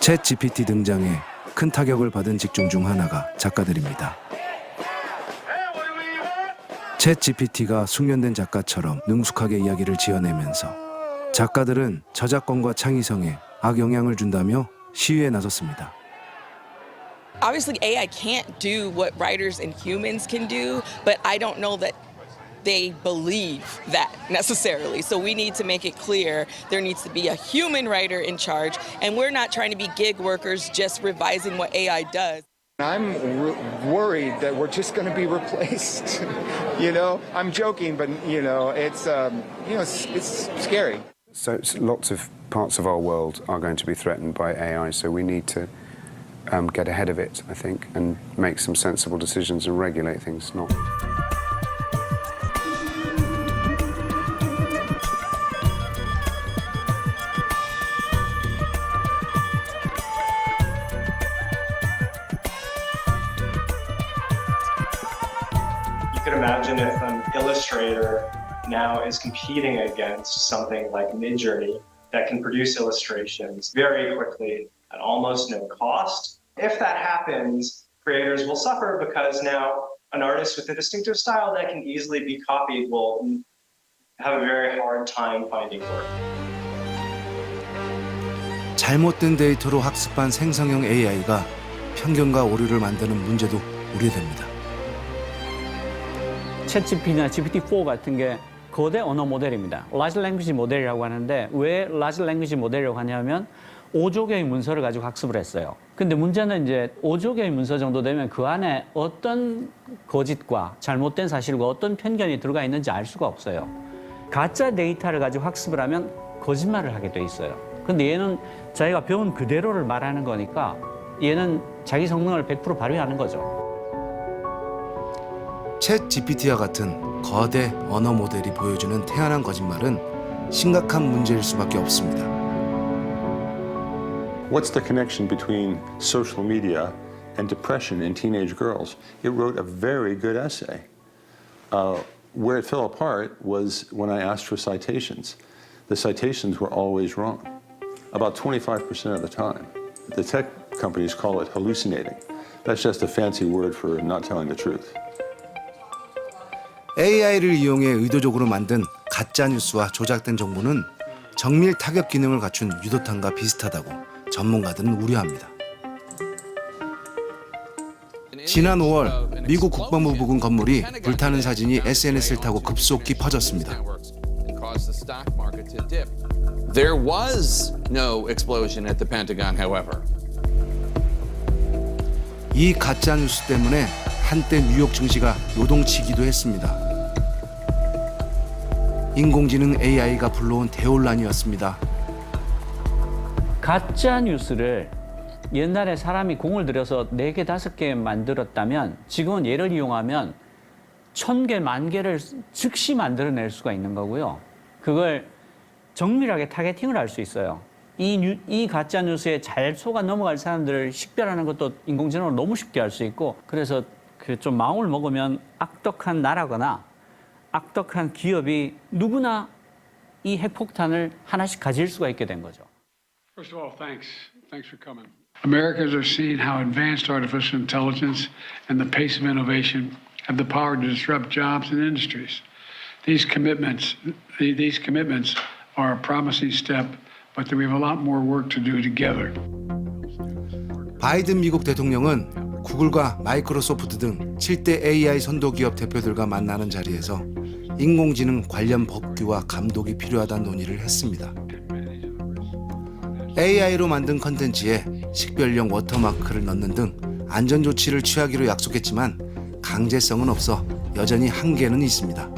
챗GPT 등장에 큰 타격을 받은 직종 중 하나가 작가들입니다. 챗GPT가 숙련된 작가처럼 능숙하게 이야기를 지어내면서 작가들은 저작권과 창의성에 악영향을 준다며 시위에 나섰습니다. Obviously, AI can't do what writers and humans can do, but I don't know that they believe that necessarily. So we need to make it clear there needs to be a human writer in charge, and we're not trying to be gig workers just revising what AI does. I'm worried that we're just going to be replaced. You know, I'm joking, but you know, it's scary. So lots of parts of our world are going to be threatened by AI, so we need to get ahead of it, I think, and make some sensible decisions and regulate things, not. could imagine if an illustrator now is competing against something like Midjourney that can produce illustrations very quickly at almost no cost. If that happens, creators will suffer because now an artist with a distinctive style that can easily be copied will have a very hard time finding work. 잘못된 데이터로 학습한 생성형 AI가 편견과 오류를 만드는 문제도 우려됩니다. 챗GPT나 GPT-4 같은 게 거대 언어 모델입니다. 라지 랭귀지 모델이라고 하는데 왜 라지 랭귀지 모델이라고 하냐면 5조 개의 문서를 가지고 학습을 했어요. 근데 문제는 이제 5조 개의 문서 정도 되면 그 안에 어떤 거짓과 잘못된 사실과 어떤 편견이 들어가 있는지 알 수가 없어요. 가짜 데이터를 가지고 학습을 하면 거짓말을 하게 돼 있어요. 근데 얘는 자기가 배운 그대로를 말하는 거니까 얘는 자기 성능을 100% 발휘하는 거죠. 챗 GPT와 같은 거대 언어 모델이 보여주는 태연한 거짓말은 심각한 문제일 수밖에 없습니다. What's the connection between social media and depression in teenage girls? It wrote a very good essay. Where it fell apart was when I asked for citations. The citations were always wrong, about 25% of the time. The tech companies call it hallucinating. That's just a fancy word for not telling the truth. AI를 이용해 의도적으로 만든 가짜 뉴스와 조작된 정보는 정밀 타격 기능을 갖춘 유도탄과 비슷하다고 전문가들은 우려합니다. 지난 5월 미국 국방부 부근 건물이 불타는 사진이 SNS를 타고 급속히 퍼졌습니다. There was no explosion at the Pentagon, however. 이 가짜 뉴스 때문에 한때 뉴욕 증시가 요동치기도 했습니다. 인공지능 AI가 불러온 대혼란이었습니다. 가짜 뉴스를 옛날에 사람이 공을 들여서 4개, 5개 만들었다면 지금은 얘를 이용하면 1000개, 10,000개를 즉시 만들어낼 수가 있는 거고요. 그걸 정밀하게 타겟팅을 할 수 있어요. 이 가짜 뉴스에 잘 속아 넘어갈 사람들을 식별하는 것도 인공지능으로 너무 쉽게 할 수 있고, 그래서 그 좀 마음을 먹으면 악덕한 나라거나 악덕한 기업이 누구나 이 핵폭탄을 하나씩 가질 수가 있게 된 거죠. First of all, thanks for coming. Americans are seeing how advanced artificial intelligence and the pace of innovation have the power to disrupt jobs and industries. These commitments are a promising step, but we have a lot more work to do together. 바이든 미국 대통령은 구글과 마이크로소프트 등 7대 AI 선도 기업 대표들과 만나는 자리에서 인공지능 관련 법규와 감독이 필요하다는 논의를 했습니다. AI로 만든 컨텐츠에 식별용 워터마크를 넣는 등 안전 조치를 취하기로 약속했지만 강제성은 없어 여전히 한계는 있습니다.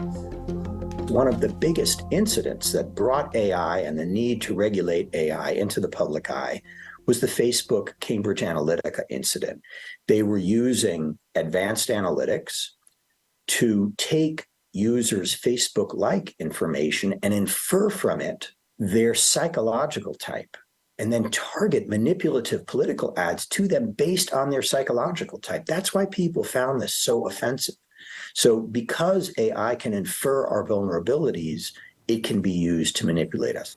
One of the biggest incidents that brought AI and the need to regulate AI into the public eye was the Facebook Cambridge Analytica incident. They were using advanced analytics to take users' Facebook-like information and infer from it their psychological type, and then target manipulative political ads to them based on their psychological type. That's why people found this so offensive. So because AI can infer our vulnerabilities, it can be used to manipulate us.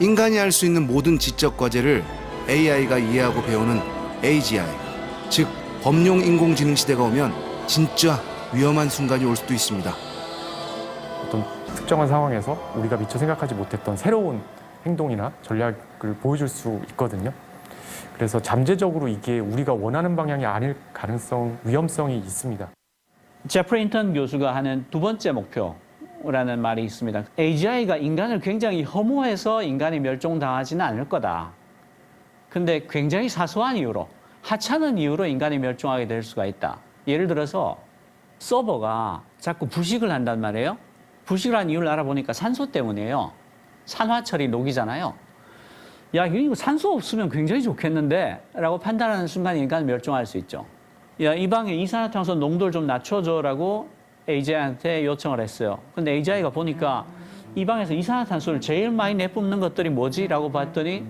인간이 할 수 있는 모든 지적 과제를 AI가 이해하고 배우는 AGI, 즉 범용 인공지능 시대가 오면 진짜 위험한 순간이 올 수도 있습니다. 어떤 특정한 상황에서 우리가 미처 생각하지 못했던 새로운 행동이나 전략을 보여줄 수 있거든요. 그래서 잠재적으로 이게 우리가 원하는 방향이 아닐 위험성이 있습니다. 제프리 힌턴 교수가 하는 두 번째 목표라는 말이 있습니다. AGI가 인간을 굉장히 혐오해서 인간이 멸종당하지는 않을 거다. 근데 굉장히 사소한 이유로, 하찮은 이유로 인간이 멸종하게 될 수가 있다. 예를 들어서 서버가 자꾸 부식을 한단 말이에요. 부식을 한 이유를 알아보니까 산소 때문이에요. 산화철이 녹이잖아요. 야, 이거 산소 없으면 굉장히 좋겠는데 라고 판단하는 순간 인간은 멸종할 수 있죠. 야, 이 방에 이산화탄소 농도를 좀 낮춰줘라고 AGI한테 요청을 했어요. 근데 AGI가 보니까 이 방에서 이산화탄소를 제일 많이 내뿜는 것들이 뭐지? 라고 봤더니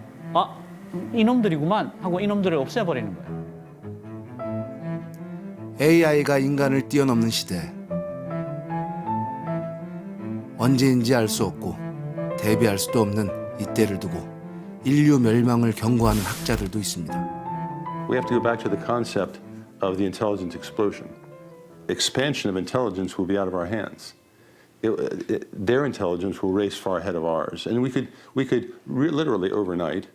이놈들이구만 하고 이놈들을 없애버리는 거예요. AI가 인간을 뛰어넘는 시대. 언제인지 알 수 없고 대비할 수도 없는 이때를 두고 인류 멸망을 경고하는 학자들도 있습니다. We have to go back to the concept of the intelligence explosion. Expansion of intelligence will be out of our hands. Their intelligence will race far ahead of ours. And we could literally overnight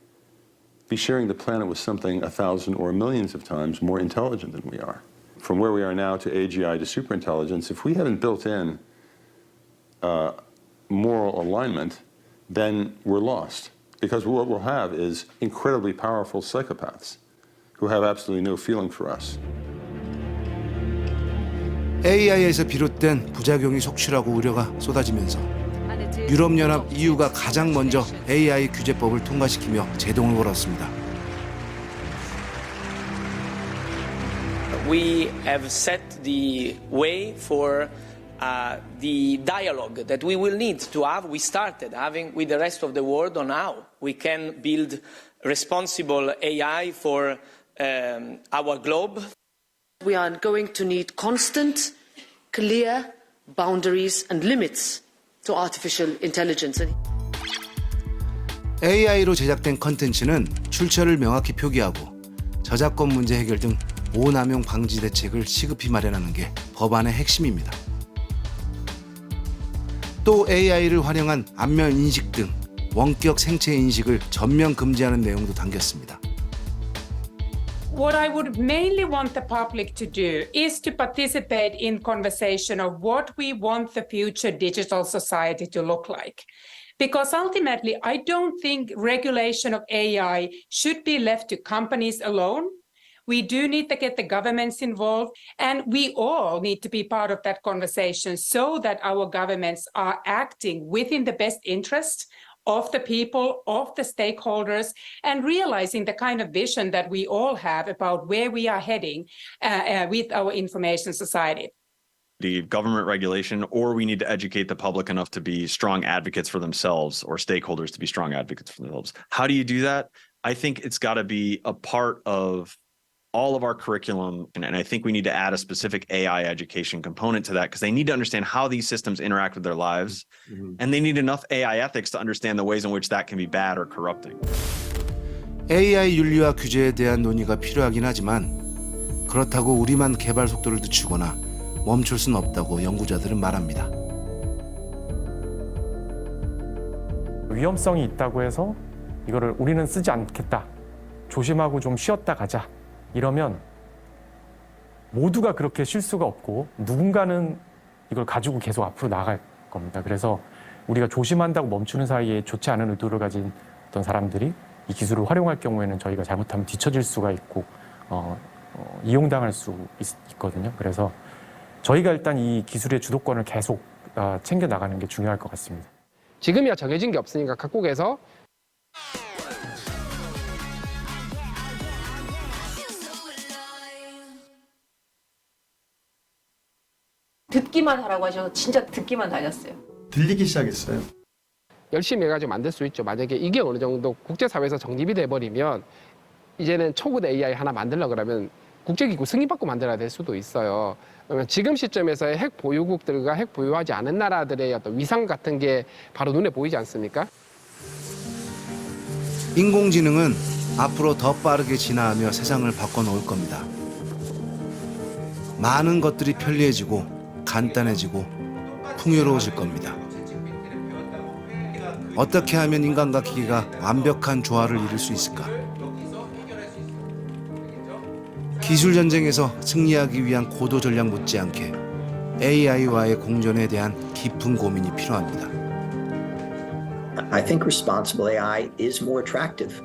be sharing the planet with something 1,000 or millions of times more intelligent than we are. From where we are now to AGI to superintelligence, if we haven't built in moral alignment, then we're lost. Because what we'll have is incredibly powerful psychopaths who have absolutely no feeling for us. AI에서 비롯된 부작용이 속출하고 우려가 쏟아지면서 유럽연합 EU가 가장 먼저 AI 규제법을 통과시키며 제동을 걸었습니다. We have set the way for the dialogue that we will need to have. We started having with the rest of the world on how we can build responsible AI for our globe. We are going to need constant, clear boundaries and limits to artificial intelligence. AI로 제작된 컨텐츠는 출처를 명확히 표기하고 저작권 문제 해결 등 오남용 방지 대책을 시급히 마련하는 게 법안의 핵심입니다. 또 AI를 활용한 안면 인식 등 원격 생체 인식을 전면 금지하는 내용도 담겼습니다. What I would mainly want the public to do is to participate in conversation of what we want the future digital society to look like. Because ultimately, I don't think regulation of AI should be left to companies alone. We do need to get the governments involved, and we all need to be part of that conversation so that our governments are acting within the best interest of the people, of the stakeholders, and realizing the kind of vision that we all have about where we are heading with our information society. The government regulation, or we need to educate the public enough to be strong advocates for themselves, or stakeholders to be strong advocates for themselves. How do you do that? I think it's got to be a part of all of our curriculum, and I think we need to add a specific AI education component to that because they need to understand how these systems interact with their lives, and they need enough AI ethics to understand the ways in which that can be bad or corrupting. AI 윤리와 규제에 대한 논의가 필요하긴 하지만 그렇다고 우리만 개발 속도를 늦추거나 멈출 수는 없다고 연구자들은 말합니다. 위험성이 있다고 해서 이거를 우리는 쓰지 않겠다. 조심하고 좀 쉬었다 가자. 이러면 모두가 그렇게 쉴 수가 없고 누군가는 이걸 가지고 계속 앞으로 나갈 겁니다. 그래서 우리가 조심한다고 멈추는 사이에 좋지 않은 의도를 가진 어떤 사람들이 이 기술을 활용할 경우에는 저희가 잘못하면 뒤처질 수가 있고 이용당할 수 있거든요. 그래서 저희가 일단 이 기술의 주도권을 계속 챙겨 나가는 게 중요할 것 같습니다. 지금이야 정해진 게 없으니까 각국에서 듣기만 하라고 하셔서 진짜 듣기만 다녔어요. 들리기 시작했어요. 열심히 해가지고 만들 수 있죠. 만약에 이게 어느 정도 국제사회에서 정립이 돼버리면 이제는 초급 AI 하나 만들려고 그러면 국제기구 승인받고 만들어야 될 수도 있어요. 그러면 지금 시점에서의 핵 보유국들과 핵 보유하지 않은 나라들의 어떤 위상 같은 게 바로 눈에 보이지 않습니까? 인공지능은 앞으로 더 빠르게 진화하며 세상을 바꿔놓을 겁니다. 많은 것들이 편리해지고 간단해지고 풍요로워질 겁니다. 어떻게 하면 인간과 기계가 완벽한 조화를 이룰 수 있을까? 기술 전쟁에서 승리하기 위한 고도 전략 못지않게 AI와의 공존에 대한 깊은 고민이 필요합니다. I think responsible AI is more attractive.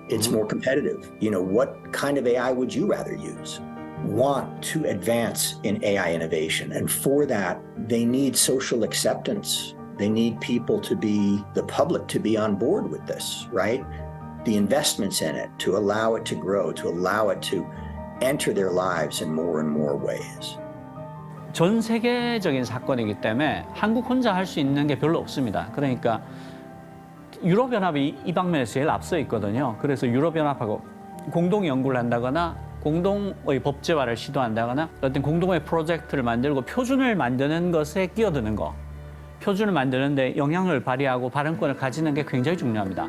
It's more competitive. You know, what kind of AI would you rather use? Want to advance in AI innovation. And for that, they need social acceptance. They need people to be, the public to be on board with this, right? The investments in it to allow it to grow, to allow it to enter their lives in more and more ways. 전 세계적인 사건이기 때문에 한국 혼자 할 수 있는 게 별로 없습니다. 그러니까 유럽연합이 이 방면에서 제일 앞서 있거든요. 그래서 유럽연합하고 공동 연구를 한다거나 공동의 법제화를 시도한다거나 어떤 공동의 프로젝트를 만들고 표준을 만드는 것에 끼어드는 거, 표준을 만드는데 영향을 발휘하고 발언권을 가지는 게 굉장히 중요합니다.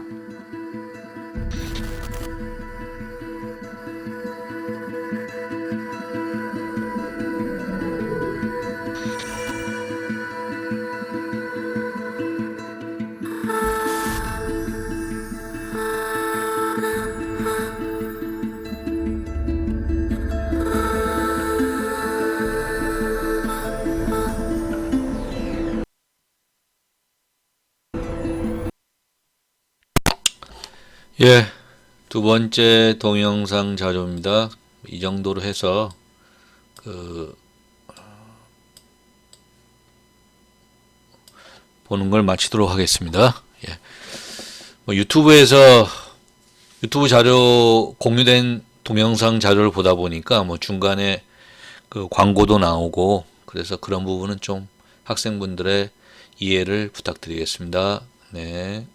예, 두 번째 동영상 자료입니다. 이 정도로 해서 보는 걸 마치도록 하겠습니다. 예. 뭐 유튜브에서 유튜브 자료 공유된 동영상 자료를 보다 보니까 뭐 중간에 그 광고도 나오고 그래서 그런 부분은 좀 학생분들의 이해를 부탁드리겠습니다. 네.